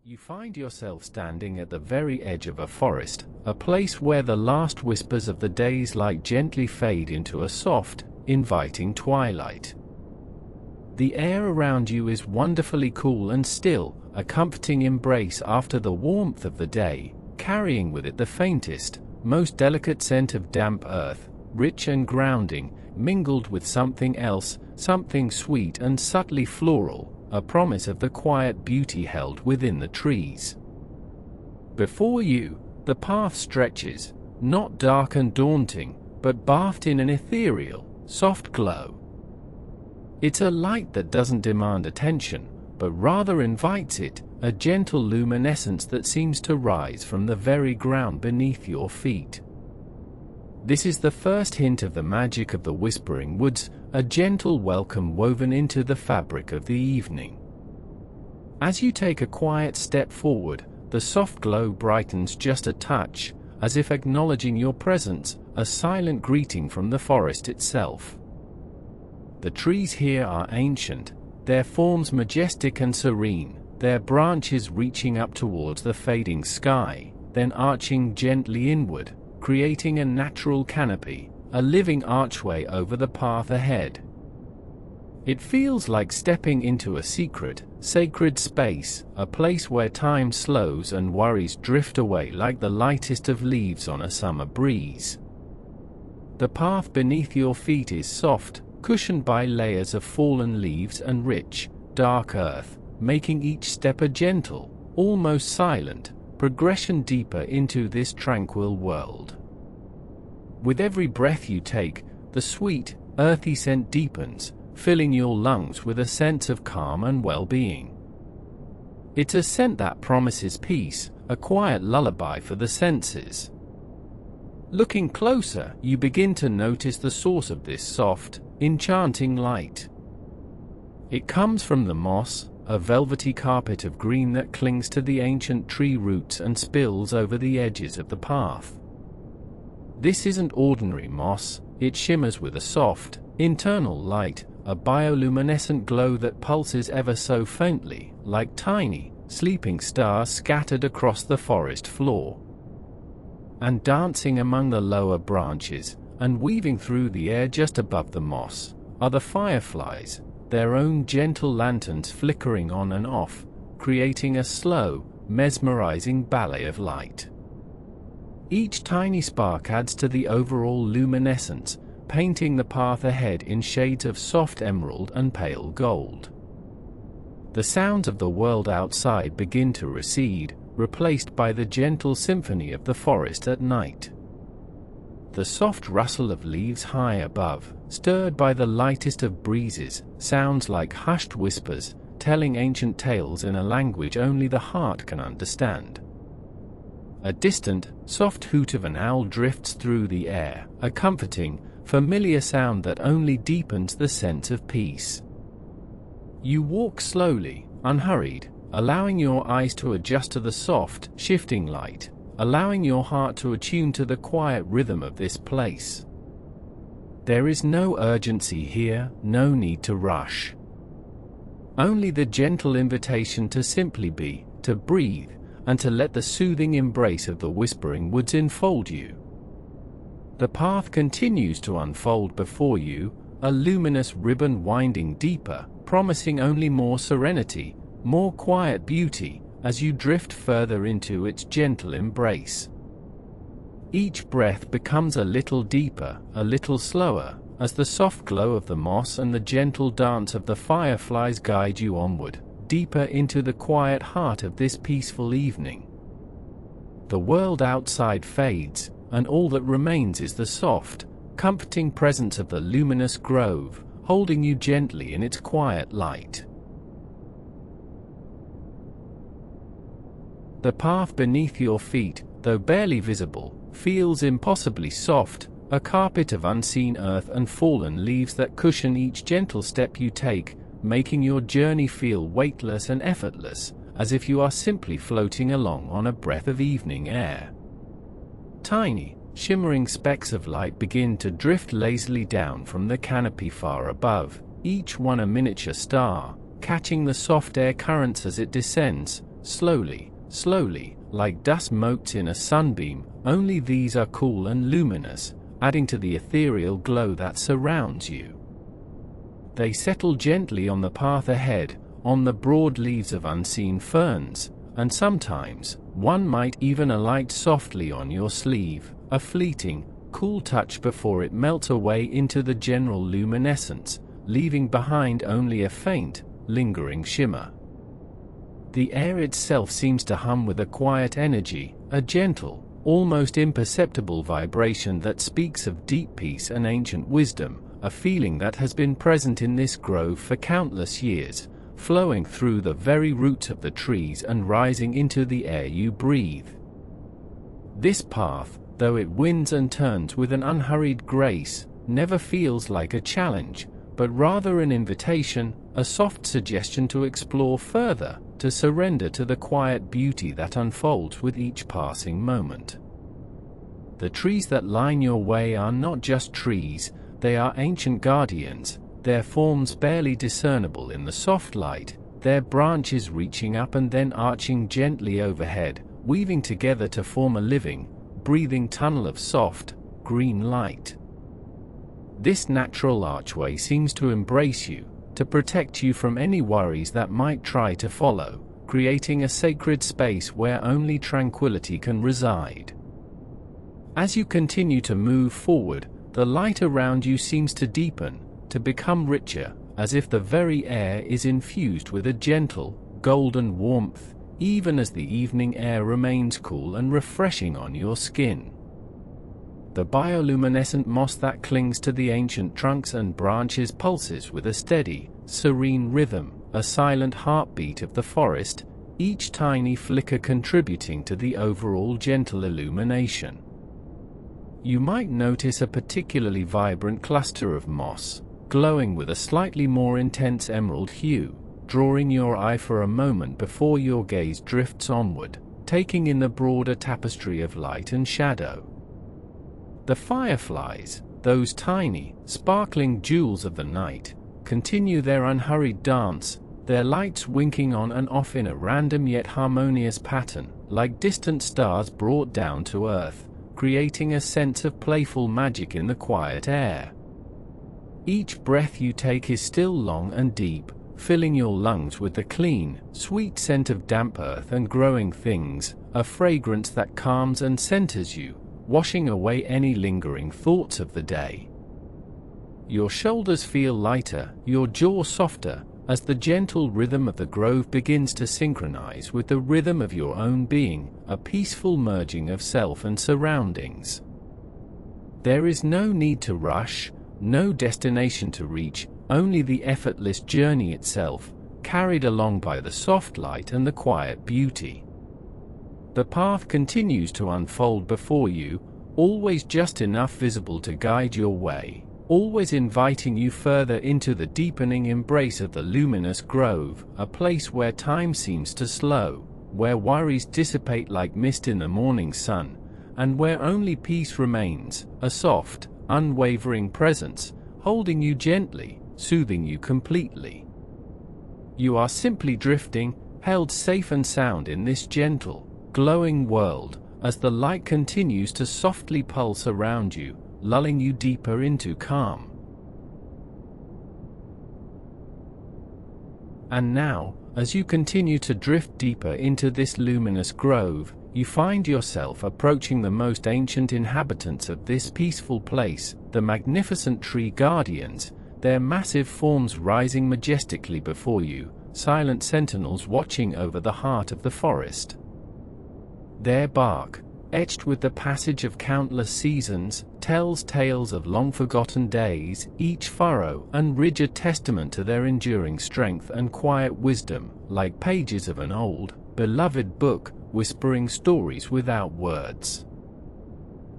You find yourself standing at the very edge of a forest, a place where the last whispers of the day's light gently fade into a soft, inviting twilight. The air around you is wonderfully cool and still, a comforting embrace after the warmth of the day, carrying with it the faintest, most delicate scent of damp earth, rich and grounding, mingled with something else, something sweet and subtly floral, a promise of the quiet beauty held within the trees. Before you, the path stretches, not dark and daunting, but bathed in an ethereal, soft glow. It's a light that doesn't demand attention, but rather invites it, a gentle luminescence that seems to rise from the very ground beneath your feet. This is the first hint of the magic of the Whispering Woods, a gentle welcome woven into the fabric of the evening. As you take a quiet step forward, the soft glow brightens just a touch, as if acknowledging your presence, a silent greeting from the forest itself. The trees here are ancient, their forms majestic and serene, their branches reaching up towards the fading sky, then arching gently inward, creating a natural canopy, a living archway over the path ahead. It feels like stepping into a secret, sacred space, a place where time slows and worries drift away like the lightest of leaves on a summer breeze. The path beneath your feet is soft, cushioned by layers of fallen leaves and rich, dark earth, making each step a gentle, almost silent, progression deeper into this tranquil world. With every breath you take, the sweet, earthy scent deepens, filling your lungs with a sense of calm and well-being. It's a scent that promises peace, a quiet lullaby for the senses. Looking closer, you begin to notice the source of this soft, enchanting light. It comes from the moss, a velvety carpet of green that clings to the ancient tree roots and spills over the edges of the path. This isn't ordinary moss, it shimmers with a soft, internal light, a bioluminescent glow that pulses ever so faintly, like tiny, sleeping stars scattered across the forest floor. And dancing among the lower branches, and weaving through the air just above the moss, are the fireflies, their own gentle lanterns flickering on and off, creating a slow, mesmerizing ballet of light. Each tiny spark adds to the overall luminescence, painting the path ahead in shades of soft emerald and pale gold. The sounds of the world outside begin to recede, replaced by the gentle symphony of the forest at night. The soft rustle of leaves high above, stirred by the lightest of breezes, sounds like hushed whispers, telling ancient tales in a language only the heart can understand. A distant, soft hoot of an owl drifts through the air, a comforting, familiar sound that only deepens the sense of peace. You walk slowly, unhurried, allowing your eyes to adjust to the soft, shifting light, allowing your heart to attune to the quiet rhythm of this place. There is no urgency here, no need to rush. Only the gentle invitation to simply be, to breathe, and to let the soothing embrace of the Whispering Woods enfold you. The path continues to unfold before you, a luminous ribbon winding deeper, promising only more serenity, more quiet beauty, as you drift further into its gentle embrace. Each breath becomes a little deeper, a little slower, as the soft glow of the moss and the gentle dance of the fireflies guide you onward, deeper into the quiet heart of this peaceful evening. The world outside fades, and all that remains is the soft, comforting presence of the luminous grove, holding you gently in its quiet light. The path beneath your feet, though barely visible, feels impossibly soft, a carpet of unseen earth and fallen leaves that cushion each gentle step you take, making your journey feel weightless and effortless, as if you are simply floating along on a breath of evening air. Tiny, shimmering specks of light begin to drift lazily down from the canopy far above, each one a miniature star, catching the soft air currents as it descends, slowly, slowly, like dust motes in a sunbeam, only these are cool and luminous, adding to the ethereal glow that surrounds you. They settle gently on the path ahead, on the broad leaves of unseen ferns, and sometimes, one might even alight softly on your sleeve, a fleeting, cool touch before it melts away into the general luminescence, leaving behind only a faint, lingering shimmer. The air itself seems to hum with a quiet energy, a gentle, almost imperceptible vibration that speaks of deep peace and ancient wisdom, a feeling that has been present in this grove for countless years, flowing through the very roots of the trees and rising into the air you breathe. This path, though it winds and turns with an unhurried grace, never feels like a challenge, but rather an invitation, a soft suggestion to explore further, to surrender to the quiet beauty that unfolds with each passing moment. The trees that line your way are not just trees, they are ancient guardians, their forms barely discernible in the soft light, their branches reaching up and then arching gently overhead, weaving together to form a living, breathing tunnel of soft, green light. This natural archway seems to embrace you, to protect you from any worries that might try to follow, creating a sacred space where only tranquility can reside. As you continue to move forward, the light around you seems to deepen, to become richer, as if the very air is infused with a gentle, golden warmth, even as the evening air remains cool and refreshing on your skin. The bioluminescent moss that clings to the ancient trunks and branches pulses with a steady, serene rhythm, a silent heartbeat of the forest, each tiny flicker contributing to the overall gentle illumination. You might notice a particularly vibrant cluster of moss, glowing with a slightly more intense emerald hue, drawing your eye for a moment before your gaze drifts onward, taking in the broader tapestry of light and shadow. The fireflies, those tiny, sparkling jewels of the night, continue their unhurried dance, their lights winking on and off in a random yet harmonious pattern, like distant stars brought down to earth, creating a sense of playful magic in the quiet air. Each breath you take is still long and deep, filling your lungs with the clean, sweet scent of damp earth and growing things, a fragrance that calms and centers you, washing away any lingering thoughts of the day. Your shoulders feel lighter, your jaw softer, as the gentle rhythm of the grove begins to synchronize with the rhythm of your own being, a peaceful merging of self and surroundings. There is no need to rush, no destination to reach, only the effortless journey itself, carried along by the soft light and the quiet beauty. The path continues to unfold before you, always just enough visible to guide your way, always inviting you further into the deepening embrace of the luminous grove, a place where time seems to slow, where worries dissipate like mist in the morning sun, and where only peace remains, a soft, unwavering presence, holding you gently, soothing you completely. You are simply drifting, held safe and sound in this gentle, glowing world, as the light continues to softly pulse around you, lulling you deeper into calm. And now, as you continue to drift deeper into this luminous grove, you find yourself approaching the most ancient inhabitants of this peaceful place, the magnificent tree guardians, their massive forms rising majestically before you, silent sentinels watching over the heart of the forest. Their bark, etched with the passage of countless seasons, tells tales of long-forgotten days, each furrow and ridge a testament to their enduring strength and quiet wisdom, like pages of an old, beloved book, whispering stories without words.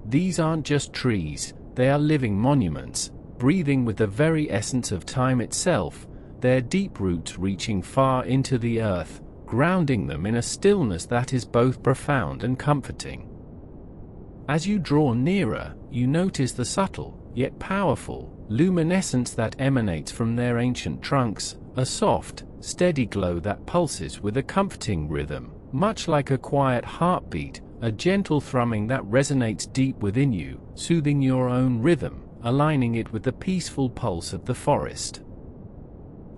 These aren't just trees, they are living monuments, breathing with the very essence of time itself, their deep roots reaching far into the earth, grounding them in a stillness that is both profound and comforting. As you draw nearer, you notice the subtle, yet powerful, luminescence that emanates from their ancient trunks, a soft, steady glow that pulses with a comforting rhythm, much like a quiet heartbeat, a gentle thrumming that resonates deep within you, soothing your own rhythm, aligning it with the peaceful pulse of the forest.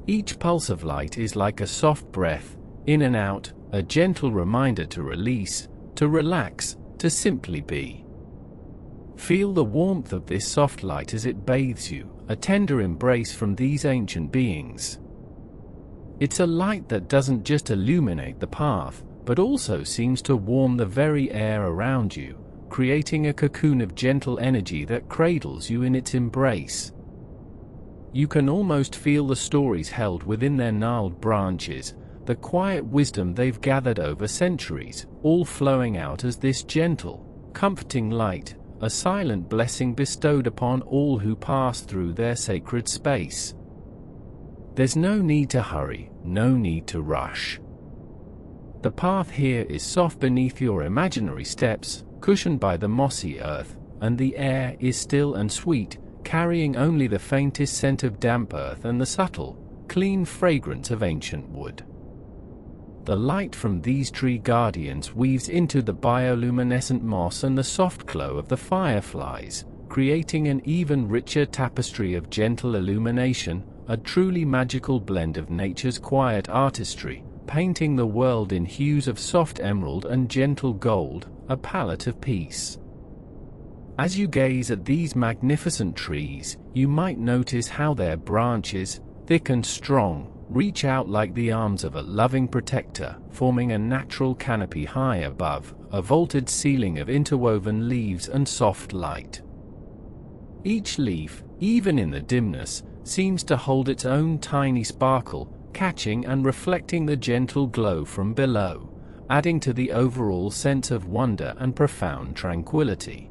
Each pulse of light is like a soft breath, in and out, a gentle reminder to release, to relax, to simply be. Feel the warmth of this soft light as it bathes you, a tender embrace from these ancient beings. It's a light that doesn't just illuminate the path, but also seems to warm the very air around you, creating a cocoon of gentle energy that cradles you in its embrace. You can almost feel the stories held within their gnarled branches, the quiet wisdom they've gathered over centuries, all flowing out as this gentle, comforting light, a silent blessing bestowed upon all who pass through their sacred space. There's no need to hurry, no need to rush. The path here is soft beneath your imaginary steps, cushioned by the mossy earth, and the air is still and sweet, carrying only the faintest scent of damp earth and the subtle, clean fragrance of ancient wood. The light from these tree guardians weaves into the bioluminescent moss and the soft glow of the fireflies, creating an even richer tapestry of gentle illumination, a truly magical blend of nature's quiet artistry, painting the world in hues of soft emerald and gentle gold, a palette of peace. As you gaze at these magnificent trees, you might notice how their branches, thick and strong, reach out like the arms of a loving protector, forming a natural canopy high above, a vaulted ceiling of interwoven leaves and soft light. Each leaf, even in the dimness, seems to hold its own tiny sparkle, catching and reflecting the gentle glow from below, adding to the overall sense of wonder and profound tranquility.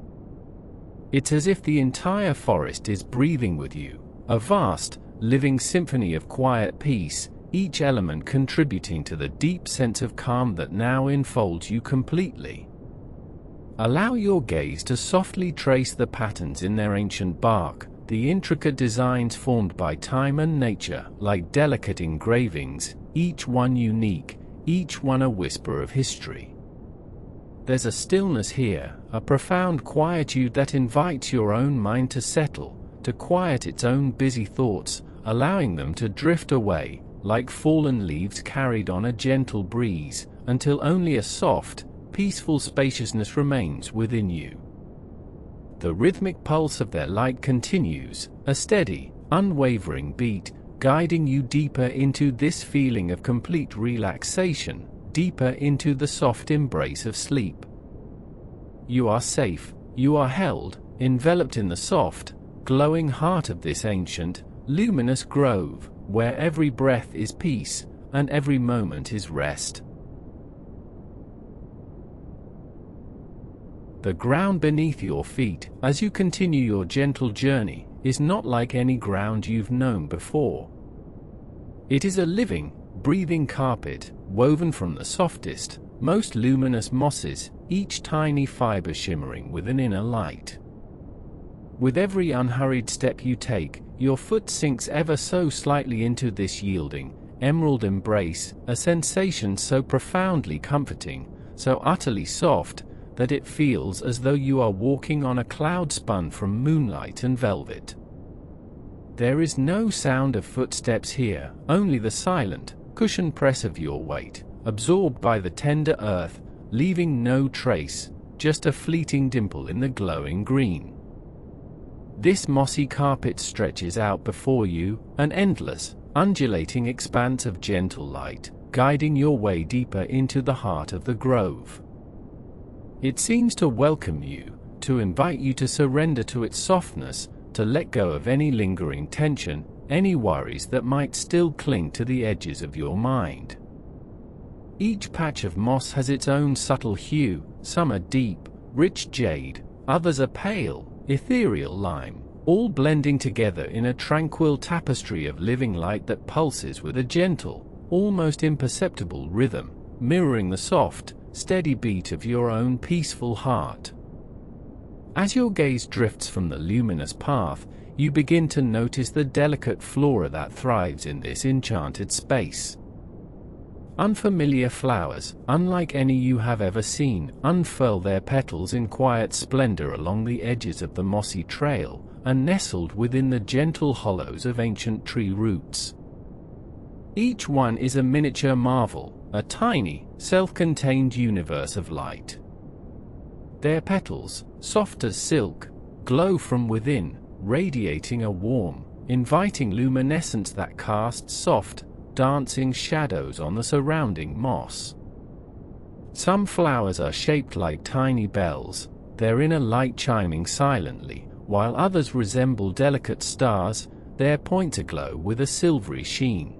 It's as if the entire forest is breathing with you, a vast, living symphony of quiet peace, each element contributing to the deep sense of calm that now enfolds you completely. Allow your gaze to softly trace the patterns in their ancient bark, the intricate designs formed by time and nature, like delicate engravings, each one unique, each one a whisper of history. There's a stillness here, a profound quietude that invites your own mind to settle, to quiet its own busy thoughts, allowing them to drift away, like fallen leaves carried on a gentle breeze, until only a soft, peaceful spaciousness remains within you. The rhythmic pulse of their light continues, a steady, unwavering beat, guiding you deeper into this feeling of complete relaxation, deeper into the soft embrace of sleep. You are safe, you are held, enveloped in the soft, glowing heart of this ancient, luminous grove, where every breath is peace, and every moment is rest. The ground beneath your feet, as you continue your gentle journey, is not like any ground you've known before. It is a living, breathing carpet, woven from the softest, most luminous mosses, each tiny fiber shimmering with an inner light. With every unhurried step you take, your foot sinks ever so slightly into this yielding, emerald embrace, a sensation so profoundly comforting, so utterly soft, that it feels as though you are walking on a cloud spun from moonlight and velvet. There is no sound of footsteps here, only the silent, cushioned press of your weight, absorbed by the tender earth, leaving no trace, just a fleeting dimple in the glowing green. This mossy carpet stretches out before you, an endless, undulating expanse of gentle light, guiding your way deeper into the heart of the grove. It seems to welcome you, to invite you to surrender to its softness, to let go of any lingering tension, any worries that might still cling to the edges of your mind. Each patch of moss has its own subtle hue, some are deep, rich jade, others are pale, ethereal lime, all blending together in a tranquil tapestry of living light that pulses with a gentle, almost imperceptible rhythm, mirroring the soft, steady beat of your own peaceful heart. As your gaze drifts from the luminous path, you begin to notice the delicate flora that thrives in this enchanted space. Unfamiliar flowers, unlike any you have ever seen, unfurl their petals in quiet splendor along the edges of the mossy trail, and nestled within the gentle hollows of ancient tree roots. Each one is a miniature marvel, a tiny, self-contained universe of light. Their petals, soft as silk, glow from within, radiating a warm, inviting luminescence that casts soft, dancing shadows on the surrounding moss. Some flowers are shaped like tiny bells, their inner light chiming silently, while others resemble delicate stars, their points aglow with a silvery sheen.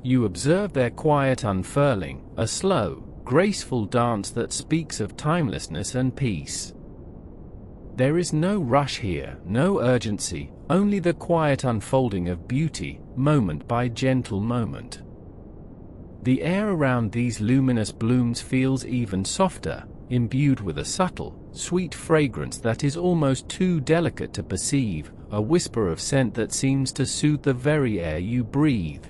You observe their quiet unfurling, a slow, graceful dance that speaks of timelessness and peace. There is no rush here, no urgency, only the quiet unfolding of beauty, moment by gentle moment. The air around these luminous blooms feels even softer, imbued with a subtle, sweet fragrance that is almost too delicate to perceive, a whisper of scent that seems to soothe the very air you breathe.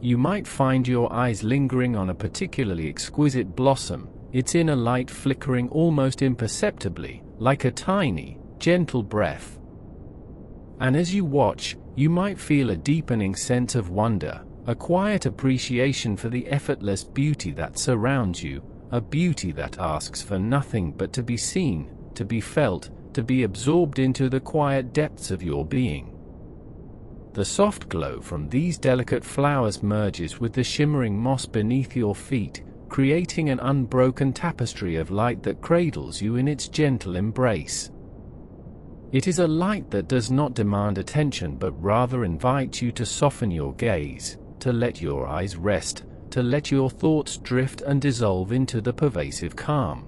You might find your eyes lingering on a particularly exquisite blossom, its inner light flickering almost imperceptibly, like a tiny, gentle breath. And as you watch, you might feel a deepening sense of wonder, a quiet appreciation for the effortless beauty that surrounds you, a beauty that asks for nothing but to be seen, to be felt, to be absorbed into the quiet depths of your being. The soft glow from these delicate flowers merges with the shimmering moss beneath your feet, creating an unbroken tapestry of light that cradles you in its gentle embrace. It is a light that does not demand attention but rather invites you to soften your gaze, to let your eyes rest, to let your thoughts drift and dissolve into the pervasive calm.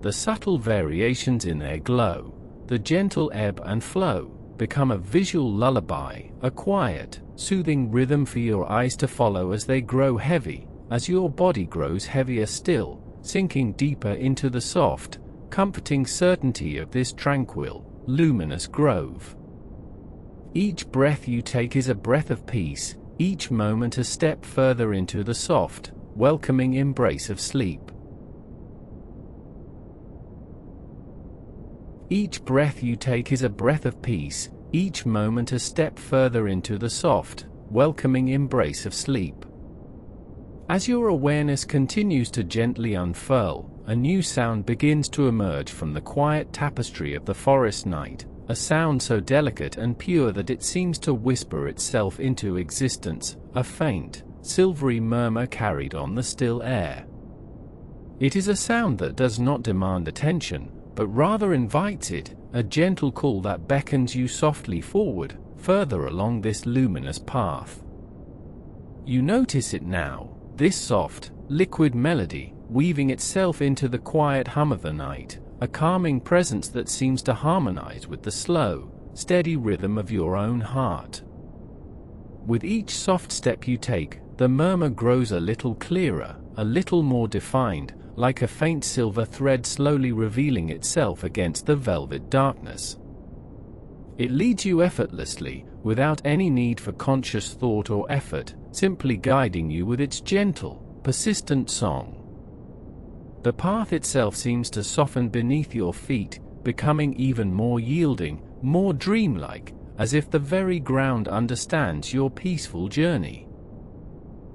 The subtle variations in their glow, the gentle ebb and flow, become a visual lullaby, a quiet, soothing rhythm for your eyes to follow as they grow heavy, as your body grows heavier still, sinking deeper into the soft, comforting certainty of this tranquil, luminous grove. Each breath you take is a breath of peace, each moment a step further into the soft, welcoming embrace of sleep. Each breath you take is a breath of peace, each moment a step further into the soft, welcoming embrace of sleep. As your awareness continues to gently unfurl, a new sound begins to emerge from the quiet tapestry of the forest night, a sound so delicate and pure that it seems to whisper itself into existence, a faint, silvery murmur carried on the still air. It is a sound that does not demand attention, but rather invites it, a gentle call that beckons you softly forward, further along this luminous path. You notice it now, this soft, liquid melody, weaving itself into the quiet hum of the night, a calming presence that seems to harmonize with the slow, steady rhythm of your own heart. With each soft step you take, the murmur grows a little clearer, a little more defined, like a faint silver thread slowly revealing itself against the velvet darkness. It leads you effortlessly, without any need for conscious thought or effort, simply guiding you with its gentle, persistent song. The path itself seems to soften beneath your feet, becoming even more yielding, more dreamlike, as if the very ground understands your peaceful journey.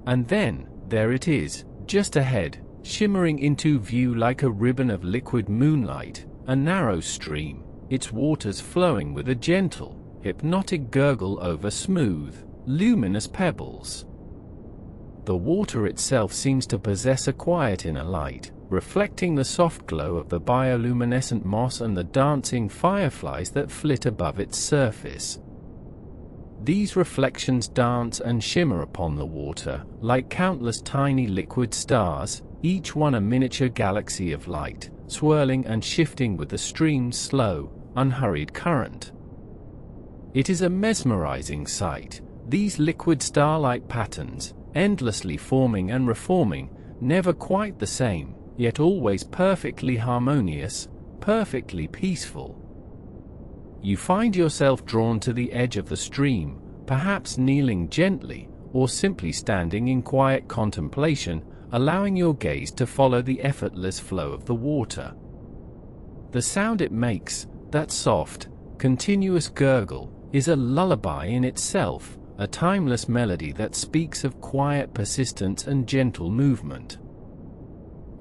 And then, there it is, just ahead, shimmering into view like a ribbon of liquid moonlight, a narrow stream, its waters flowing with a gentle, hypnotic gurgle over smooth, luminous pebbles. The water itself seems to possess a quiet inner light, reflecting the soft glow of the bioluminescent moss and the dancing fireflies that flit above its surface. These reflections dance and shimmer upon the water, like countless tiny liquid stars, each one a miniature galaxy of light, swirling and shifting with the stream's slow, unhurried current. It is a mesmerizing sight, these liquid starlight patterns, endlessly forming and reforming, never quite the same, yet always perfectly harmonious, perfectly peaceful. You find yourself drawn to the edge of the stream, perhaps kneeling gently, or simply standing in quiet contemplation, allowing your gaze to follow the effortless flow of the water. The sound it makes, that soft, continuous gurgle, is a lullaby in itself, a timeless melody that speaks of quiet persistence and gentle movement.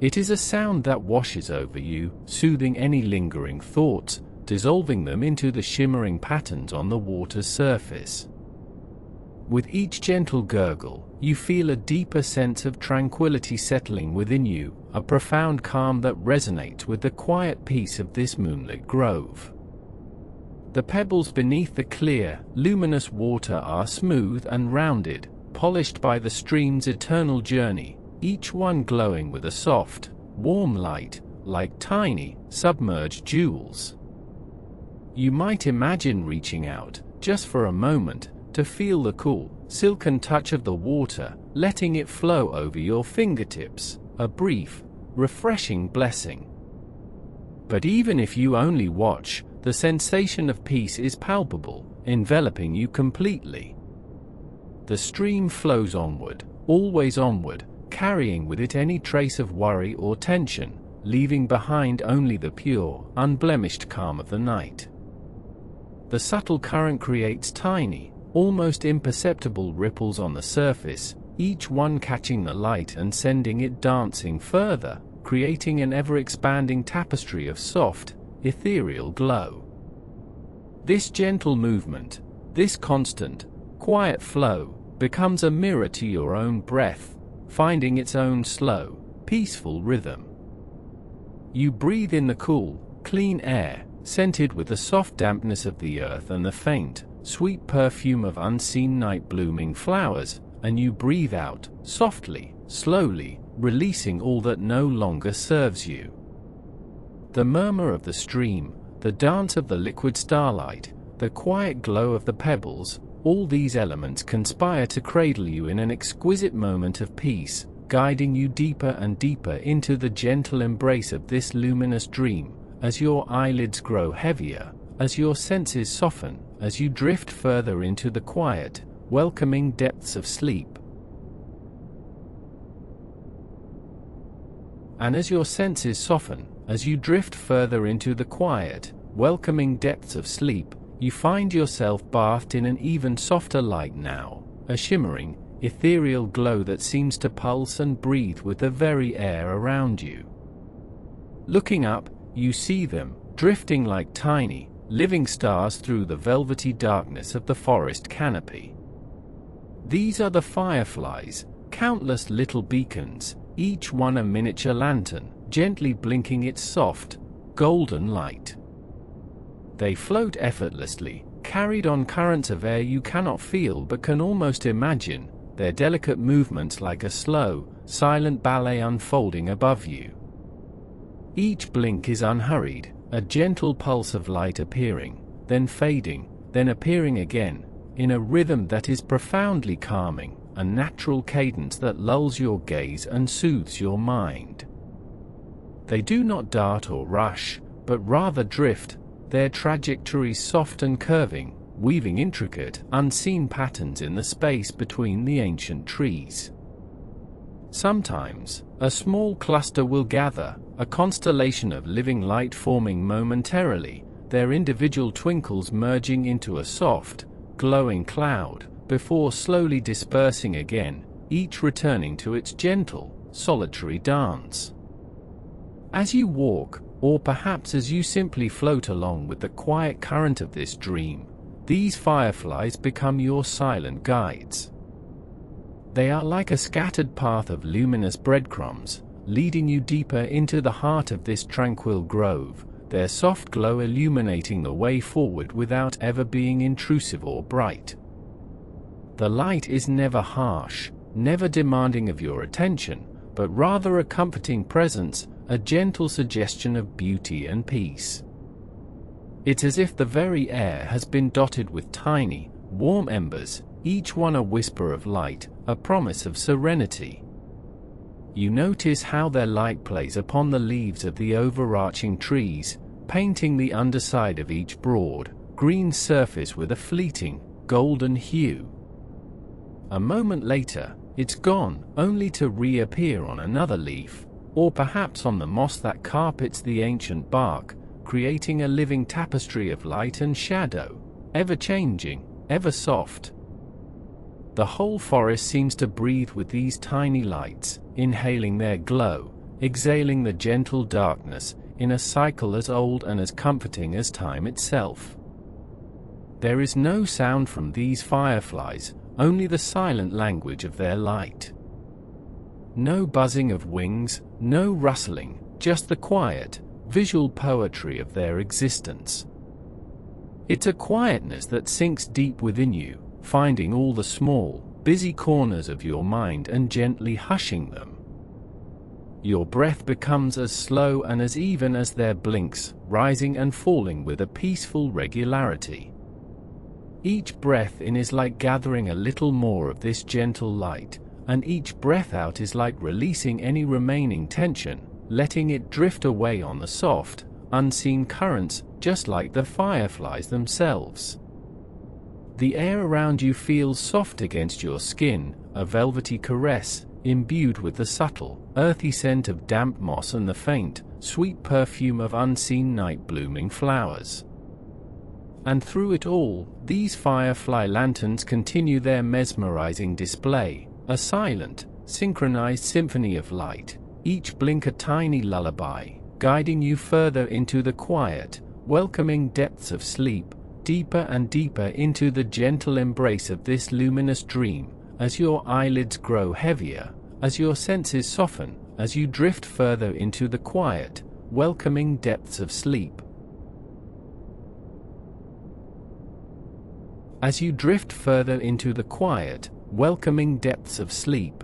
It is a sound that washes over you, soothing any lingering thoughts, dissolving them into the shimmering patterns on the water's surface. With each gentle gurgle, you feel a deeper sense of tranquility settling within you, a profound calm that resonates with the quiet peace of this moonlit grove. The pebbles beneath the clear, luminous water are smooth and rounded, polished by the stream's eternal journey, each one glowing with a soft, warm light, like tiny, submerged jewels. You might imagine reaching out, just for a moment, to feel the cool, silken touch of the water, letting it flow over your fingertips, a brief, refreshing blessing. But even if you only watch, the sensation of peace is palpable, enveloping you completely. The stream flows onward, always onward, carrying with it any trace of worry or tension, leaving behind only the pure, unblemished calm of the night. The subtle current creates tiny, almost imperceptible ripples on the surface, each one catching the light and sending it dancing further, creating an ever-expanding tapestry of soft, ethereal glow. This gentle movement, this constant, quiet flow, becomes a mirror to your own breath, finding its own slow, peaceful rhythm. You breathe in the cool, clean air, scented with the soft dampness of the earth and the faint, sweet perfume of unseen night-blooming flowers, and you breathe out, softly, slowly, releasing all that no longer serves you. The murmur of the stream, the dance of the liquid starlight, the quiet glow of the pebbles, all these elements conspire to cradle you in an exquisite moment of peace, guiding you deeper and deeper into the gentle embrace of this luminous dream, as your eyelids grow heavier, as your senses soften, as you drift further into the quiet, welcoming depths of sleep. And as your senses soften, as you drift further into the quiet, welcoming depths of sleep, you find yourself bathed in an even softer light now, a shimmering, ethereal glow that seems to pulse and breathe with the very air around you. Looking up, you see them, drifting like tiny, living stars through the velvety darkness of the forest canopy. These are the fireflies, countless little beacons, each one a miniature lantern, gently blinking its soft, golden light. They float effortlessly, carried on currents of air you cannot feel but can almost imagine, their delicate movements like a slow, silent ballet unfolding above you. Each blink is unhurried, a gentle pulse of light appearing, then fading, then appearing again, in a rhythm that is profoundly calming, a natural cadence that lulls your gaze and soothes your mind. They do not dart or rush, but rather drift, their trajectories soft and curving, weaving intricate, unseen patterns in the space between the ancient trees. Sometimes, a small cluster will gather, a constellation of living light forming momentarily, their individual twinkles merging into a soft, glowing cloud, before slowly dispersing again, each returning to its gentle, solitary dance. As you walk, or perhaps as you simply float along with the quiet current of this dream, these fireflies become your silent guides. They are like a scattered path of luminous breadcrumbs, leading you deeper into the heart of this tranquil grove, their soft glow illuminating the way forward without ever being intrusive or bright. The light is never harsh, never demanding of your attention, but rather a comforting presence, a gentle suggestion of beauty and peace. It's as if the very air has been dotted with tiny, warm embers, each one a whisper of light, a promise of serenity. You notice how their light plays upon the leaves of the overarching trees, painting the underside of each broad, green surface with a fleeting, golden hue. A moment later, it's gone, only to reappear on another leaf, or perhaps on the moss that carpets the ancient bark, creating a living tapestry of light and shadow, ever changing, ever soft. The whole forest seems to breathe with these tiny lights, inhaling their glow, exhaling the gentle darkness, in a cycle as old and as comforting as time itself. There is no sound from these fireflies, only the silent language of their light. No buzzing of wings, no rustling, just the quiet, visual poetry of their existence. It's a quietness that sinks deep within you, finding all the small, busy corners of your mind and gently hushing them. Your breath becomes as slow and as even as their blinks, rising and falling with a peaceful regularity. Each breath in is like gathering a little more of this gentle light, and each breath out is like releasing any remaining tension, letting it drift away on the soft, unseen currents, just like the fireflies themselves. The air around you feels soft against your skin, a velvety caress, imbued with the subtle, earthy scent of damp moss and the faint, sweet perfume of unseen night-blooming flowers. And through it all, these firefly lanterns continue their mesmerizing display, a silent, synchronized symphony of light, each blink a tiny lullaby, guiding you further into the quiet, welcoming depths of sleep, deeper and deeper into the gentle embrace of this luminous dream, as your eyelids grow heavier, as your senses soften, as you drift further into the quiet, welcoming depths of sleep. As you drift further into the quiet, welcoming depths of sleep.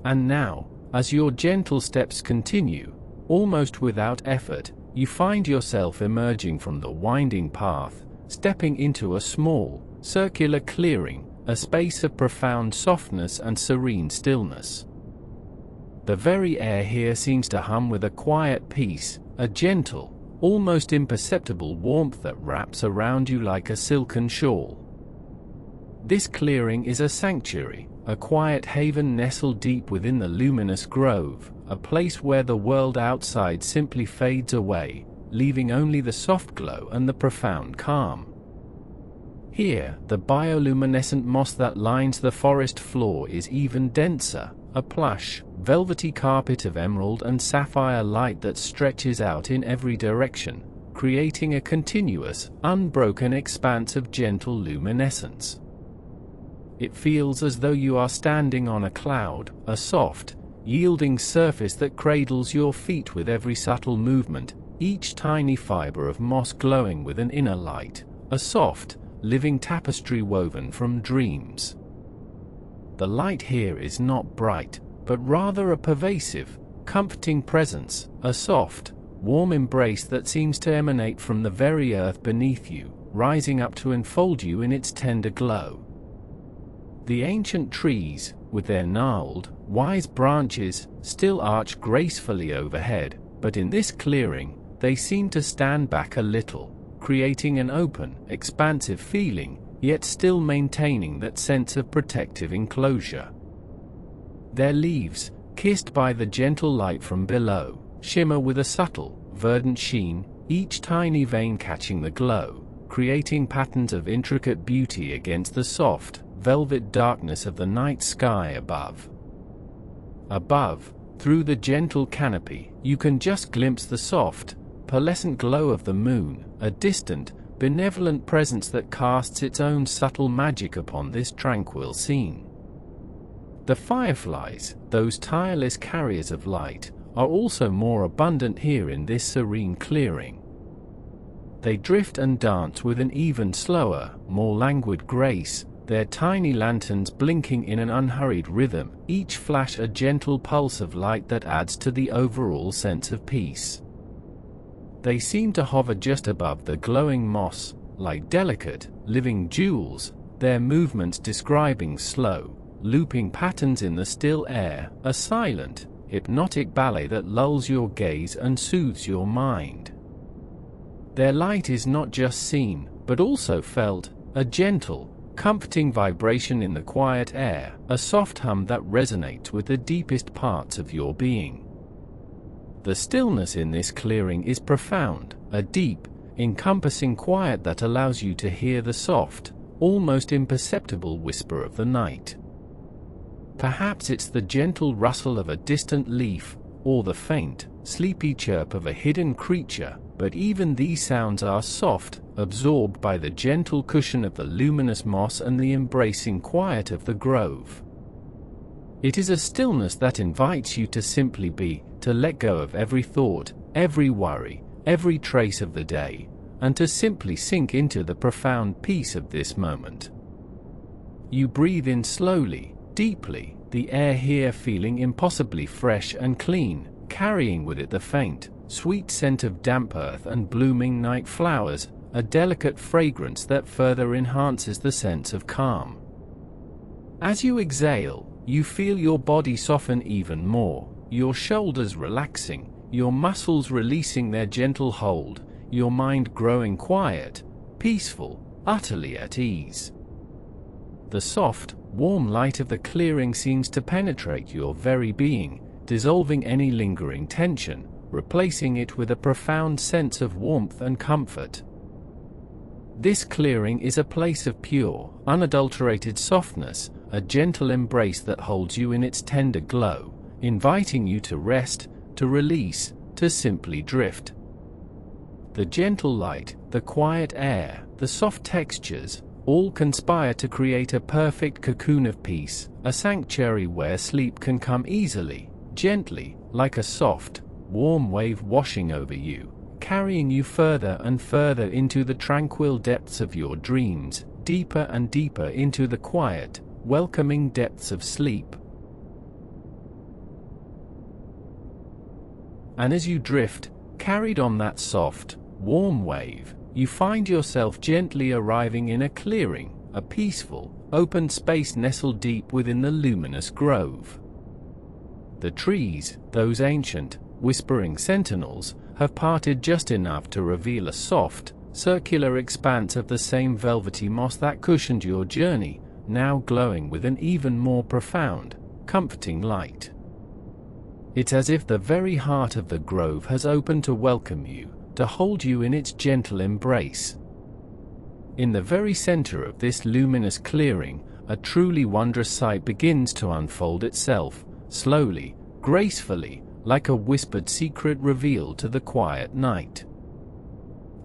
And now, as your gentle steps continue, almost without effort, you find yourself emerging from the winding path, stepping into a small, circular clearing, a space of profound softness and serene stillness. The very air here seems to hum with a quiet peace, a gentle, almost imperceptible warmth that wraps around you like a silken shawl. This clearing is a sanctuary, a quiet haven nestled deep within the luminous grove, a place where the world outside simply fades away, leaving only the soft glow and the profound calm. Here, the bioluminescent moss that lines the forest floor is even denser, a plush, velvety carpet of emerald and sapphire light that stretches out in every direction, creating a continuous, unbroken expanse of gentle luminescence. It feels as though you are standing on a cloud, a soft, yielding surface that cradles your feet with every subtle movement, each tiny fiber of moss glowing with an inner light, a soft, living tapestry woven from dreams. The light here is not bright, but rather a pervasive, comforting presence, a soft, warm embrace that seems to emanate from the very earth beneath you, rising up to enfold you in its tender glow. The ancient trees, with their gnarled, wise branches, still arch gracefully overhead, but in this clearing, they seem to stand back a little, creating an open, expansive feeling, yet still maintaining that sense of protective enclosure. Their leaves, kissed by the gentle light from below, shimmer with a subtle, verdant sheen, each tiny vein catching the glow, creating patterns of intricate beauty against the soft, velvet darkness of the night sky above. Above, through the gentle canopy, you can just glimpse the soft, pearlescent glow of the moon, a distant, benevolent presence that casts its own subtle magic upon this tranquil scene. The fireflies, those tireless carriers of light, are also more abundant here in this serene clearing. They drift and dance with an even slower, more languid grace, their tiny lanterns blinking in an unhurried rhythm, each flash a gentle pulse of light that adds to the overall sense of peace. They seem to hover just above the glowing moss, like delicate, living jewels, their movements describing slow, looping patterns in the still air, a silent, hypnotic ballet that lulls your gaze and soothes your mind. Their light is not just seen, but also felt, a gentle, comforting vibration in the quiet air, a soft hum that resonates with the deepest parts of your being. The stillness in this clearing is profound, a deep, encompassing quiet that allows you to hear the soft, almost imperceptible whisper of the night. Perhaps it's the gentle rustle of a distant leaf, or the faint, sleepy chirp of a hidden creature, but even these sounds are soft, absorbed by the gentle cushion of the luminous moss and the embracing quiet of the grove. It is a stillness that invites you to simply be, to let go of every thought, every worry, every trace of the day, and to simply sink into the profound peace of this moment. You breathe in slowly, deeply, the air here feeling impossibly fresh and clean, carrying with it the faint, sweet scent of damp earth and blooming night flowers, a delicate fragrance that further enhances the sense of calm. As you exhale, you feel your body soften even more, your shoulders relaxing, your muscles releasing their gentle hold, your mind growing quiet, peaceful, utterly at ease. The soft, warm light of the clearing seems to penetrate your very being, dissolving any lingering tension, replacing it with a profound sense of warmth and comfort. This clearing is a place of pure, unadulterated softness, a gentle embrace that holds you in its tender glow, inviting you to rest, to release, to simply drift. The gentle light, the quiet air, the soft textures, all conspire to create a perfect cocoon of peace, a sanctuary where sleep can come easily, gently, like a soft, warm wave washing over you, carrying you further and further into the tranquil depths of your dreams, deeper and deeper into the quiet, welcoming depths of sleep. And as you drift, carried on that soft, warm wave, you find yourself gently arriving in a clearing, a peaceful, open space nestled deep within the luminous grove. The trees, those ancient, whispering sentinels, have parted just enough to reveal a soft, circular expanse of the same velvety moss that cushioned your journey, now glowing with an even more profound, comforting light. It's as if the very heart of the grove has opened to welcome you, to hold you in its gentle embrace. In the very center of this luminous clearing, a truly wondrous sight begins to unfold itself, slowly, gracefully, like a whispered secret revealed to the quiet night.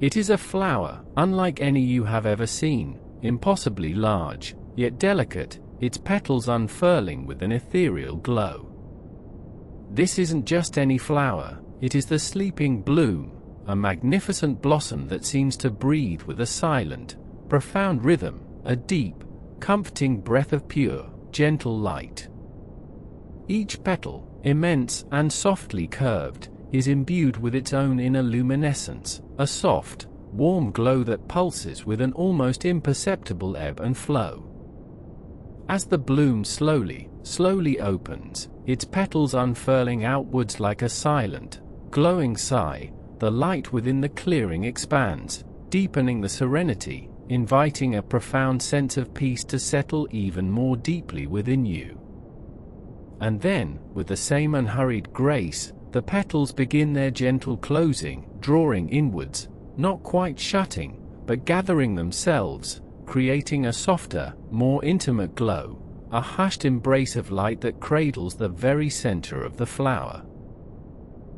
It is a flower, unlike any you have ever seen, impossibly large, yet delicate, its petals unfurling with an ethereal glow. This isn't just any flower, it is the sleeping bloom, a magnificent blossom that seems to breathe with a silent, profound rhythm, a deep, comforting breath of pure, gentle light. Each petal, immense and softly curved, is imbued with its own inner luminescence, a soft, warm glow that pulses with an almost imperceptible ebb and flow. As the bloom slowly opens, its petals unfurling outwards like a silent, glowing sigh, the light within the clearing expands, deepening the serenity, inviting a profound sense of peace to settle even more deeply within you. And then, with the same unhurried grace, the petals begin their gentle closing, drawing inwards, not quite shutting, but gathering themselves, creating a softer, more intimate glow, a hushed embrace of light that cradles the very center of the flower.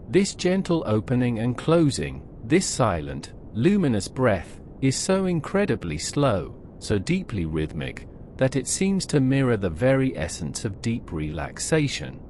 This gentle opening and closing, this silent, luminous breath, is so incredibly slow, so deeply rhythmic, that it seems to mirror the very essence of deep relaxation.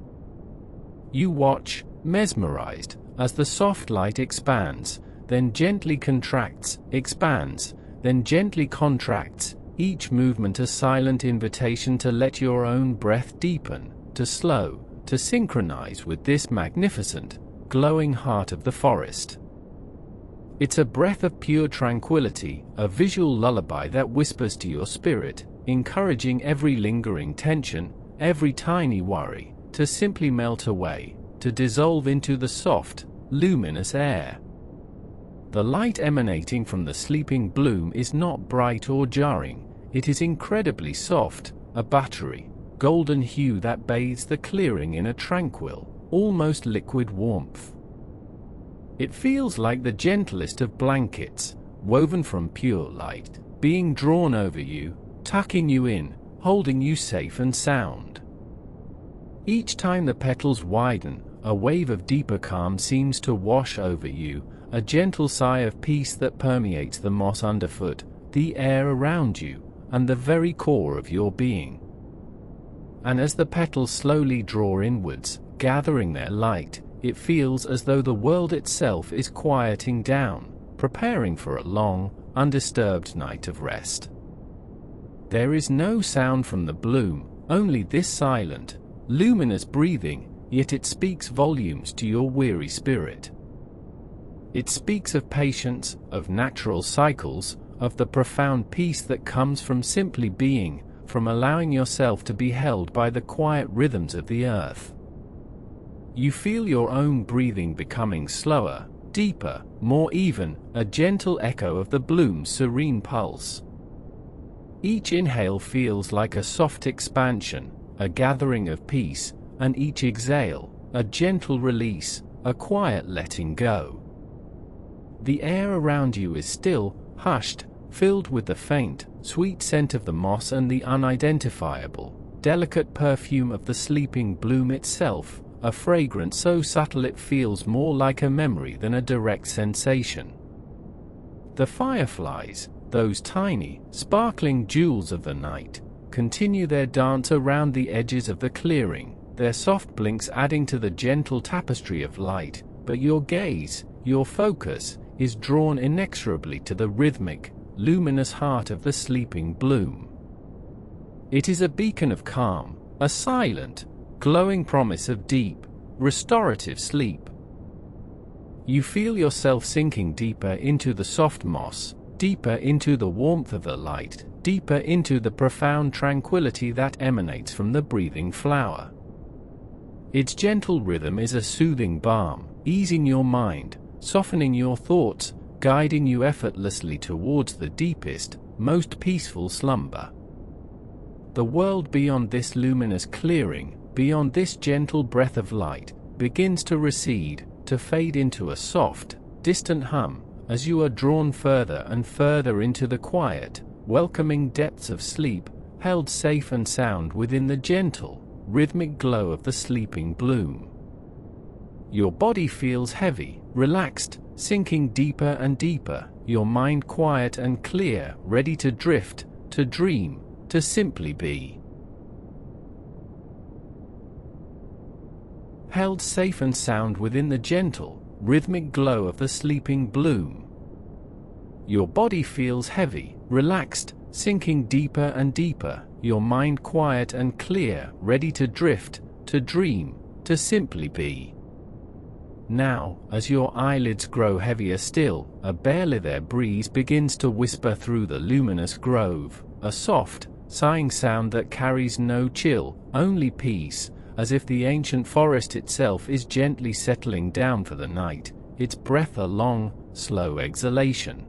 You watch, mesmerized, as the soft light expands, then gently contracts, expands, then gently contracts, each movement a silent invitation to let your own breath deepen, to slow, to synchronize with this magnificent, glowing heart of the forest. It's a breath of pure tranquility, a visual lullaby that whispers to your spirit, encouraging every lingering tension, every tiny worry, to simply melt away, to dissolve into the soft, luminous air. The light emanating from the sleeping bloom is not bright or jarring, it is incredibly soft, a buttery, golden hue that bathes the clearing in a tranquil, almost liquid warmth. It feels like the gentlest of blankets, woven from pure light, being drawn over you, tucking you in, holding you safe and sound. Each time the petals widen, a wave of deeper calm seems to wash over you, a gentle sigh of peace that permeates the moss underfoot, the air around you, and the very core of your being. And as the petals slowly draw inwards, gathering their light, it feels as though the world itself is quieting down, preparing for a long, undisturbed night of rest. There is no sound from the bloom, only this silent, luminous breathing, yet it speaks volumes to your weary spirit. It speaks of patience, of natural cycles, of the profound peace that comes from simply being, from allowing yourself to be held by the quiet rhythms of the earth. You feel your own breathing becoming slower, deeper, more even, a gentle echo of the bloom's serene pulse. Each inhale feels like a soft expansion, a gathering of peace, and each exhale, a gentle release, a quiet letting go. The air around you is still, hushed, filled with the faint, sweet scent of the moss and the unidentifiable, delicate perfume of the sleeping bloom itself, a fragrance so subtle it feels more like a memory than a direct sensation. The fireflies, those tiny, sparkling jewels of the night, continue their dance around the edges of the clearing, their soft blinks adding to the gentle tapestry of light, but your gaze, your focus, is drawn inexorably to the rhythmic, luminous heart of the sleeping bloom. It is a beacon of calm, a silent, glowing promise of deep, restorative sleep. You feel yourself sinking deeper into the soft moss, deeper into the warmth of the light, deeper into the profound tranquility that emanates from the breathing flower. Its gentle rhythm is a soothing balm, easing your mind, softening your thoughts, guiding you effortlessly towards the deepest, most peaceful slumber. The world beyond this luminous clearing, beyond this gentle breath of light, begins to recede, to fade into a soft, distant hum, as you are drawn further and further into the quiet, welcoming depths of sleep, held safe and sound within the gentle, rhythmic glow of the sleeping bloom. Your body feels heavy, relaxed, sinking deeper and deeper, your mind quiet and clear, ready to drift, to dream, to simply be. Held safe and sound within the gentle, rhythmic glow of the sleeping bloom. Your body feels heavy, relaxed, sinking deeper and deeper, your mind quiet and clear, ready to drift, to dream, to simply be. Now, as your eyelids grow heavier still, a barely there breeze begins to whisper through the luminous grove, a soft, sighing sound that carries no chill, only peace, as if the ancient forest itself is gently settling down for the night, its breath a long, slow exhalation.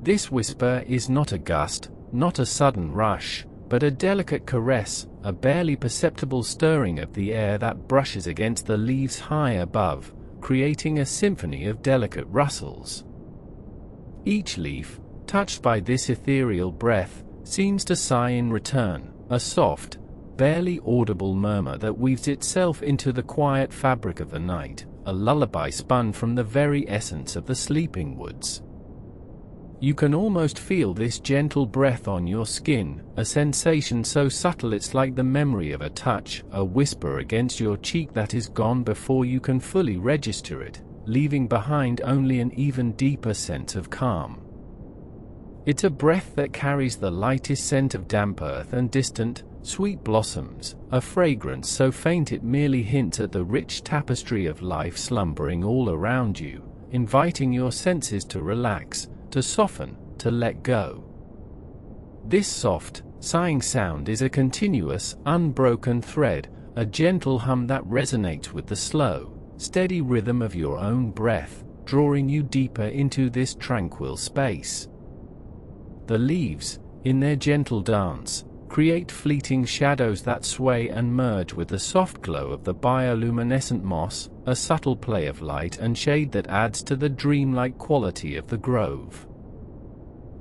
This whisper is not a gust, not a sudden rush, but a delicate caress, a barely perceptible stirring of the air that brushes against the leaves high above, creating a symphony of delicate rustles. Each leaf, touched by this ethereal breath, seems to sigh in return, a soft, barely audible murmur that weaves itself into the quiet fabric of the night, a lullaby spun from the very essence of the sleeping woods. You can almost feel this gentle breath on your skin, a sensation so subtle it's like the memory of a touch, a whisper against your cheek that is gone before you can fully register it, leaving behind only an even deeper sense of calm. It's a breath that carries the lightest scent of damp earth and distant, sweet blossoms, a fragrance so faint it merely hints at the rich tapestry of life slumbering all around you, inviting your senses to relax, to soften, to let go. This soft, sighing sound is a continuous, unbroken thread, a gentle hum that resonates with the slow, steady rhythm of your own breath, drawing you deeper into this tranquil space. The leaves, in their gentle dance, create fleeting shadows that sway and merge with the soft glow of the bioluminescent moss, a subtle play of light and shade that adds to the dreamlike quality of the grove.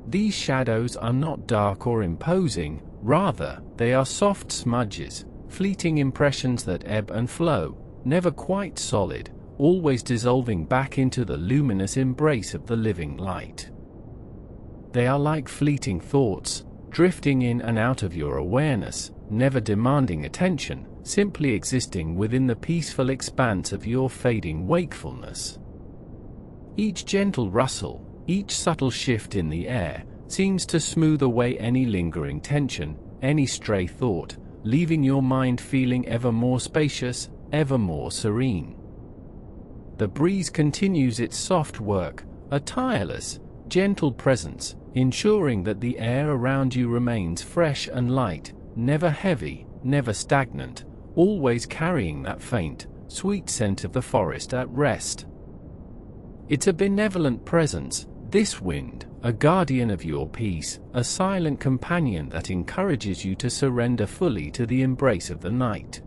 These shadows are not dark or imposing, rather, they are soft smudges, fleeting impressions that ebb and flow, never quite solid, always dissolving back into the luminous embrace of the living light. They are like fleeting thoughts, drifting in and out of your awareness, never demanding attention, simply existing within the peaceful expanse of your fading wakefulness. Each gentle rustle, each subtle shift in the air, seems to smooth away any lingering tension, any stray thought, leaving your mind feeling ever more spacious, ever more serene. The breeze continues its soft work, a tireless, gentle presence, ensuring that the air around you remains fresh and light, never heavy, never stagnant, always carrying that faint, sweet scent of the forest at rest. It's a benevolent presence, this wind, a guardian of your peace, a silent companion that encourages you to surrender fully to the embrace of the night.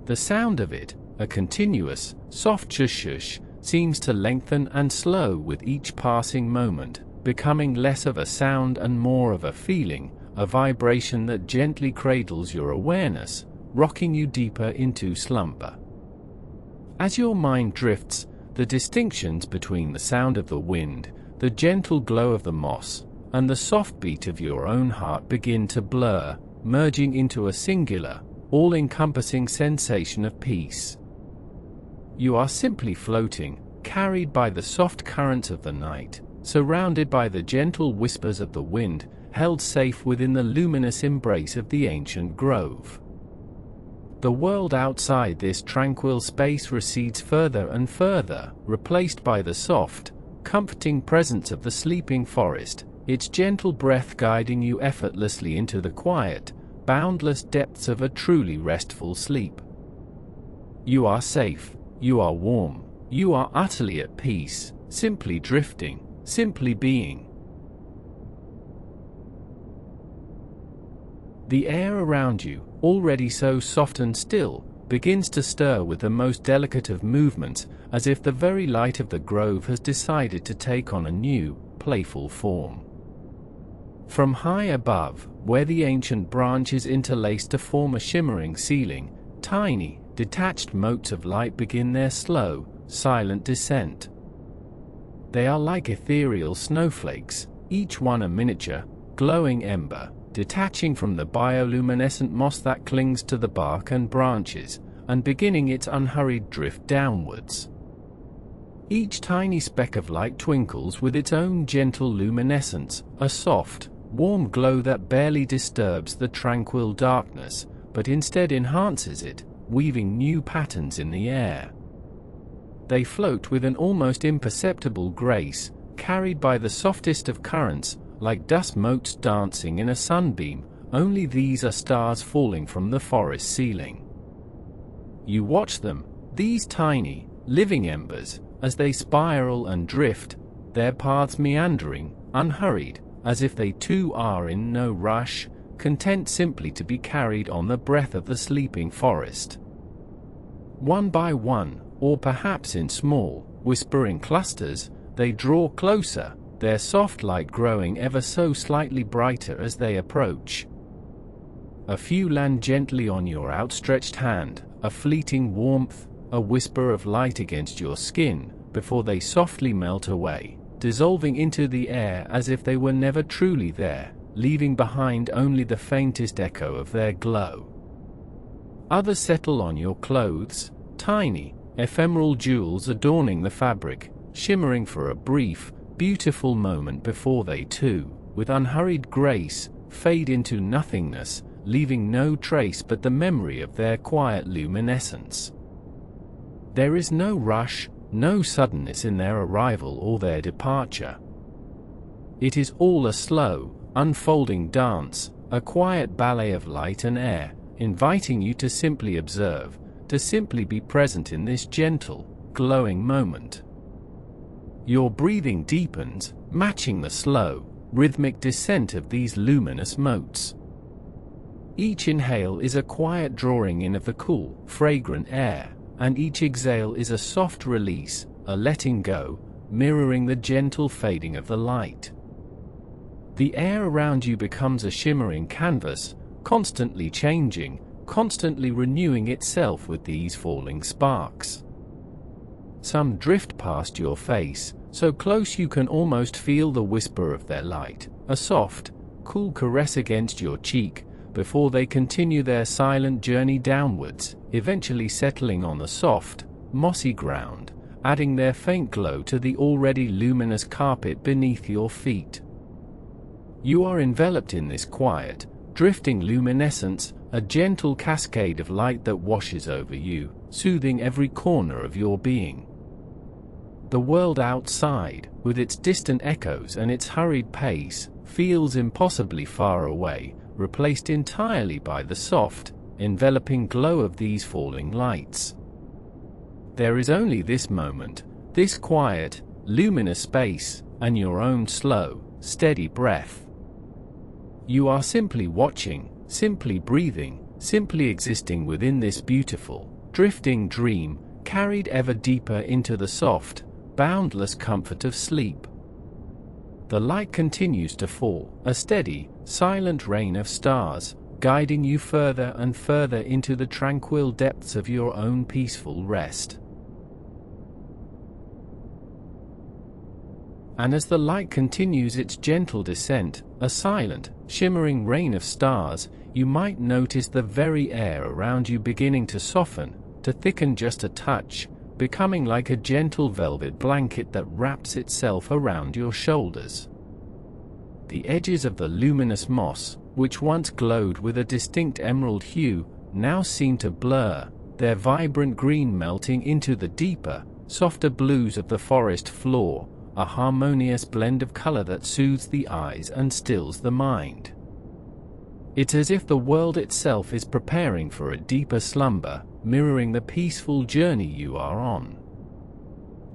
The sound of it, a continuous, soft shush-shush, seems to lengthen and slow with each passing moment, becoming less of a sound and more of a feeling, a vibration that gently cradles your awareness, rocking you deeper into slumber. As your mind drifts, the distinctions between the sound of the wind, the gentle glow of the moss, and the soft beat of your own heart begin to blur, merging into a singular, all-encompassing sensation of peace. You are simply floating, carried by the soft currents of the night, surrounded by the gentle whispers of the wind, held safe within the luminous embrace of the ancient grove. The world outside this tranquil space recedes further and further, replaced by the soft, comforting presence of the sleeping forest, its gentle breath guiding you effortlessly into the quiet, boundless depths of a truly restful sleep. You are safe, you are warm, you are utterly at peace, simply drifting, simply being. The air around you, already so soft and still, begins to stir with the most delicate of movements, as if the very light of the grove has decided to take on a new, playful form. From high above, where the ancient branches interlace to form a shimmering ceiling, tiny, detached motes of light begin their slow, silent descent. They are like ethereal snowflakes, each one a miniature, glowing ember, detaching from the bioluminescent moss that clings to the bark and branches, and beginning its unhurried drift downwards. Each tiny speck of light twinkles with its own gentle luminescence, a soft, warm glow that barely disturbs the tranquil darkness, but instead enhances it, weaving new patterns in the air. They float with an almost imperceptible grace, carried by the softest of currents, like dust motes dancing in a sunbeam, only these are stars falling from the forest ceiling. You watch them, these tiny, living embers, as they spiral and drift, their paths meandering, unhurried, as if they too are in no rush, content simply to be carried on the breath of the sleeping forest. One by one, or perhaps in small, whispering clusters, they draw closer, their soft light growing ever so slightly brighter as they approach. A few land gently on your outstretched hand, a fleeting warmth, a whisper of light against your skin, before they softly melt away, dissolving into the air as if they were never truly there, leaving behind only the faintest echo of their glow. Others settle on your clothes, tiny, ephemeral jewels adorning the fabric, shimmering for a brief, beautiful moment before they too, with unhurried grace, fade into nothingness, leaving no trace but the memory of their quiet luminescence. There is no rush, no suddenness in their arrival or their departure. It is all a slow, unfolding dance, a quiet ballet of light and air, inviting you to simply observe, to simply be present in this gentle, glowing moment. Your breathing deepens, matching the slow, rhythmic descent of these luminous motes. Each inhale is a quiet drawing in of the cool, fragrant air, and each exhale is a soft release, a letting go, mirroring the gentle fading of the light. The air around you becomes a shimmering canvas, constantly changing, constantly renewing itself with these falling sparks. Some drift past your face, so close you can almost feel the whisper of their light, a soft, cool caress against your cheek, before they continue their silent journey downwards, eventually settling on the soft, mossy ground, adding their faint glow to the already luminous carpet beneath your feet. You are enveloped in this quiet, drifting luminescence, a gentle cascade of light that washes over you, soothing every corner of your being. The world outside, with its distant echoes and its hurried pace, feels impossibly far away, replaced entirely by the soft, enveloping glow of these falling lights. There is only this moment, this quiet, luminous space, and your own slow, steady breath. You are simply watching, simply breathing, simply existing within this beautiful, drifting dream, carried ever deeper into the soft, boundless comfort of sleep. The light continues to fall, a steady, silent rain of stars, guiding you further and further into the tranquil depths of your own peaceful rest. And as the light continues its gentle descent, a silent, shimmering rain of stars, you might notice the very air around you beginning to soften, to thicken just a touch, becoming like a gentle velvet blanket that wraps itself around your shoulders. The edges of the luminous moss, which once glowed with a distinct emerald hue, now seem to blur, their vibrant green melting into the deeper, softer blues of the forest floor, a harmonious blend of color that soothes the eyes and stills the mind. It's as if the world itself is preparing for a deeper slumber, mirroring the peaceful journey you are on.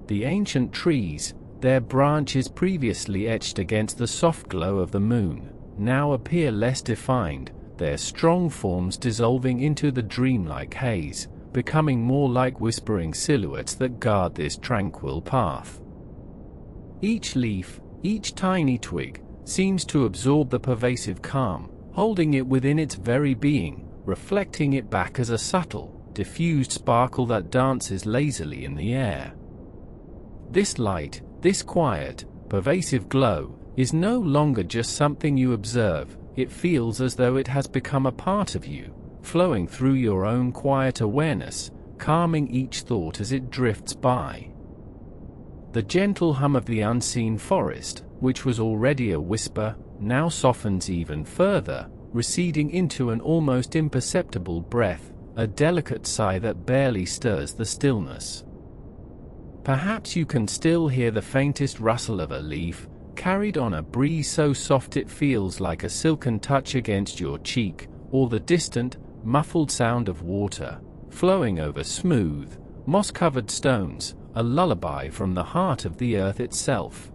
The ancient trees, their branches previously etched against the soft glow of the moon, now appear less defined, their strong forms dissolving into the dreamlike haze, becoming more like whispering silhouettes that guard this tranquil path. Each leaf, each tiny twig, seems to absorb the pervasive calm, holding it within its very being, reflecting it back as a subtle, diffused sparkle that dances lazily in the air. This light, this quiet, pervasive glow, is no longer just something you observe, it feels as though it has become a part of you, flowing through your own quiet awareness, calming each thought as it drifts by. The gentle hum of the unseen forest, which was already a whisper, now softens even further, receding into an almost imperceptible breath, a delicate sigh that barely stirs the stillness. Perhaps you can still hear the faintest rustle of a leaf, carried on a breeze so soft it feels like a silken touch against your cheek, or the distant, muffled sound of water, flowing over smooth, moss-covered stones, a lullaby from the heart of the earth itself.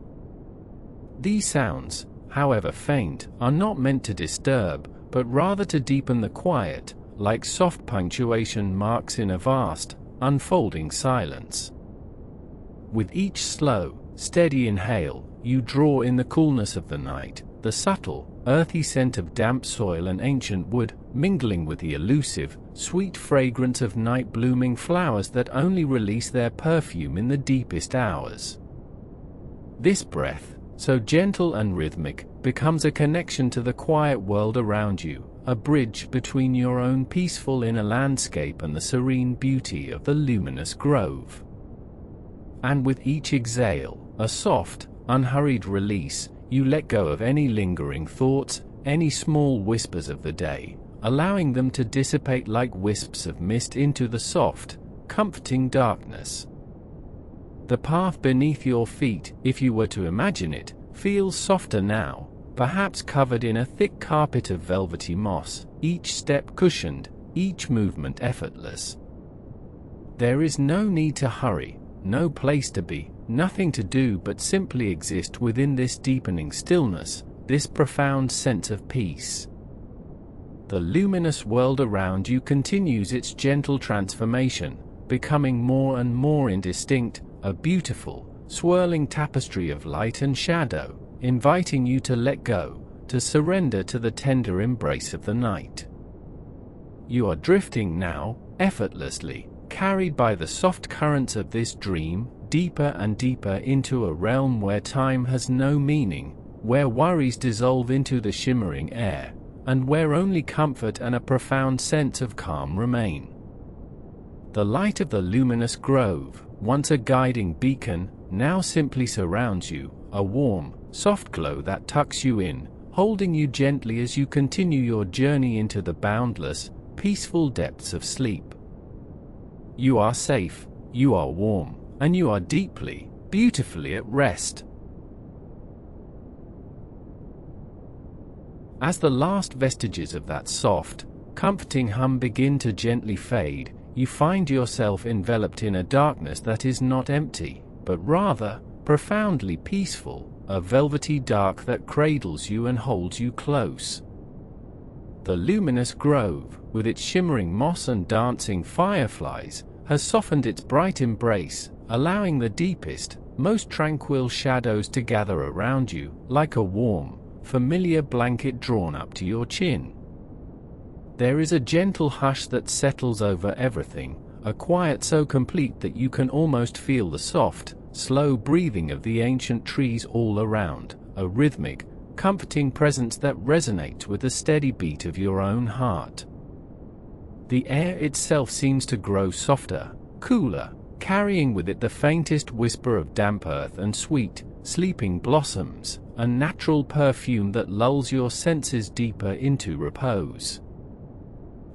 These sounds, however faint, are not meant to disturb, but rather to deepen the quiet, like soft punctuation marks in a vast, unfolding silence. With each slow, steady inhale, you draw in the coolness of the night, the subtle, earthy scent of damp soil and ancient wood, mingling with the elusive, sweet fragrance of night-blooming flowers that only release their perfume in the deepest hours. This breath, so gentle and rhythmic, becomes a connection to the quiet world around you, a bridge between your own peaceful inner landscape and the serene beauty of the luminous grove. And with each exhale, a soft, unhurried release, you let go of any lingering thoughts, any small whispers of the day, allowing them to dissipate like wisps of mist into the soft, comforting darkness. The path beneath your feet, if you were to imagine it, feels softer now, perhaps covered in a thick carpet of velvety moss, each step cushioned, each movement effortless. There is no need to hurry, no place to be, nothing to do but simply exist within this deepening stillness, this profound sense of peace. The luminous world around you continues its gentle transformation, becoming more and more indistinct, a beautiful, swirling tapestry of light and shadow, inviting you to let go, to surrender to the tender embrace of the night. You are drifting now, effortlessly, carried by the soft currents of this dream, deeper and deeper into a realm where time has no meaning, where worries dissolve into the shimmering air, and where only comfort and a profound sense of calm remain. The light of the luminous grove, once a guiding beacon, now simply surrounds you, a warm, soft glow that tucks you in, holding you gently as you continue your journey into the boundless, peaceful depths of sleep. You are safe, you are warm, and you are deeply, beautifully at rest. As the last vestiges of that soft, comforting hum begin to gently fade, you find yourself enveloped in a darkness that is not empty, but rather, profoundly peaceful, a velvety dark that cradles you and holds you close. The luminous grove, with its shimmering moss and dancing fireflies, has softened its bright embrace, allowing the deepest, most tranquil shadows to gather around you, like a warm, familiar blanket drawn up to your chin. There is a gentle hush that settles over everything, a quiet so complete that you can almost feel the soft, slow breathing of the ancient trees all around, a rhythmic, comforting presence that resonates with the steady beat of your own heart. The air itself seems to grow softer, cooler, carrying with it the faintest whisper of damp earth and sweet, sleeping blossoms, a natural perfume that lulls your senses deeper into repose.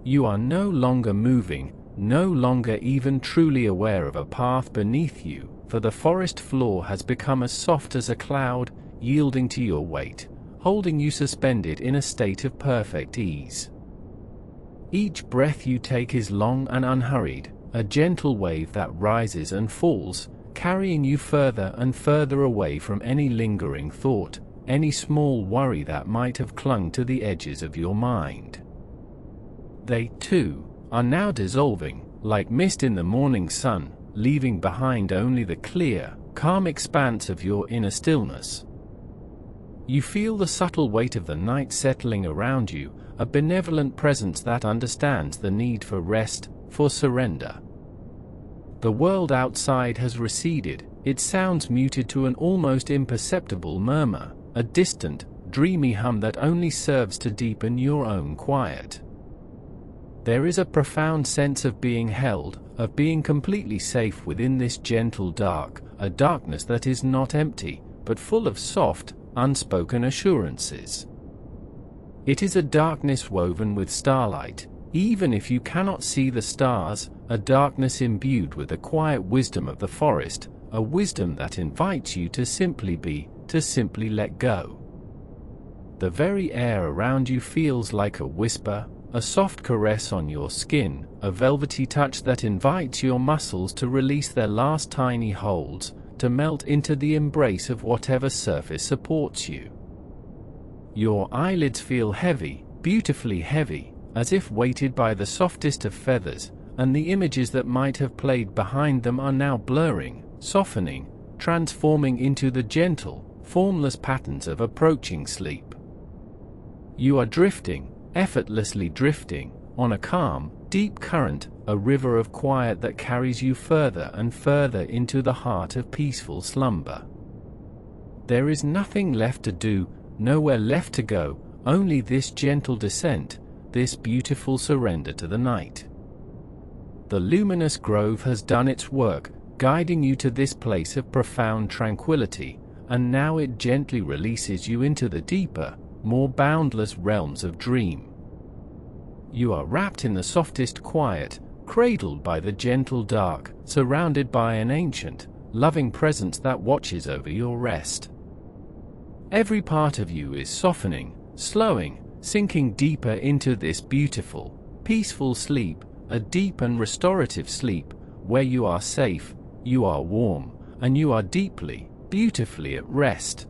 You are no longer moving, no longer even truly aware of a path beneath you, for the forest floor has become as soft as a cloud, yielding to your weight, holding you suspended in a state of perfect ease. Each breath you take is long and unhurried, a gentle wave that rises and falls, carrying you further and further away from any lingering thought, any small worry that might have clung to the edges of your mind. They, too, are now dissolving, like mist in the morning sun, leaving behind only the clear, calm expanse of your inner stillness. You feel the subtle weight of the night settling around you, a benevolent presence that understands the need for rest, for surrender. The world outside has receded, its sounds muted to an almost imperceptible murmur, a distant, dreamy hum that only serves to deepen your own quiet. There is a profound sense of being held, of being completely safe within this gentle dark, a darkness that is not empty, but full of soft, unspoken assurances. It is a darkness woven with starlight, even if you cannot see the stars, a darkness imbued with the quiet wisdom of the forest, a wisdom that invites you to simply be, to simply let go. The very air around you feels like a whisper, a soft caress on your skin, a velvety touch that invites your muscles to release their last tiny holds, to melt into the embrace of whatever surface supports you. Your eyelids feel heavy, beautifully heavy, as if weighted by the softest of feathers, and the images that might have played behind them are now blurring, softening, transforming into the gentle, formless patterns of approaching sleep. You are drifting, effortlessly drifting, on a calm, deep current, a river of quiet that carries you further and further into the heart of peaceful slumber. There is nothing left to do, nowhere left to go, only this gentle descent, this beautiful surrender to the night. The luminous grove has done its work, guiding you to this place of profound tranquility, and now it gently releases you into the deeper, more boundless realms of dream. You are wrapped in the softest quiet, cradled by the gentle dark, surrounded by an ancient, loving presence that watches over your rest. Every part of you is softening, slowing, sinking deeper into this beautiful, peaceful sleep, a deep and restorative sleep, where you are safe, you are warm, and you are deeply, beautifully at rest.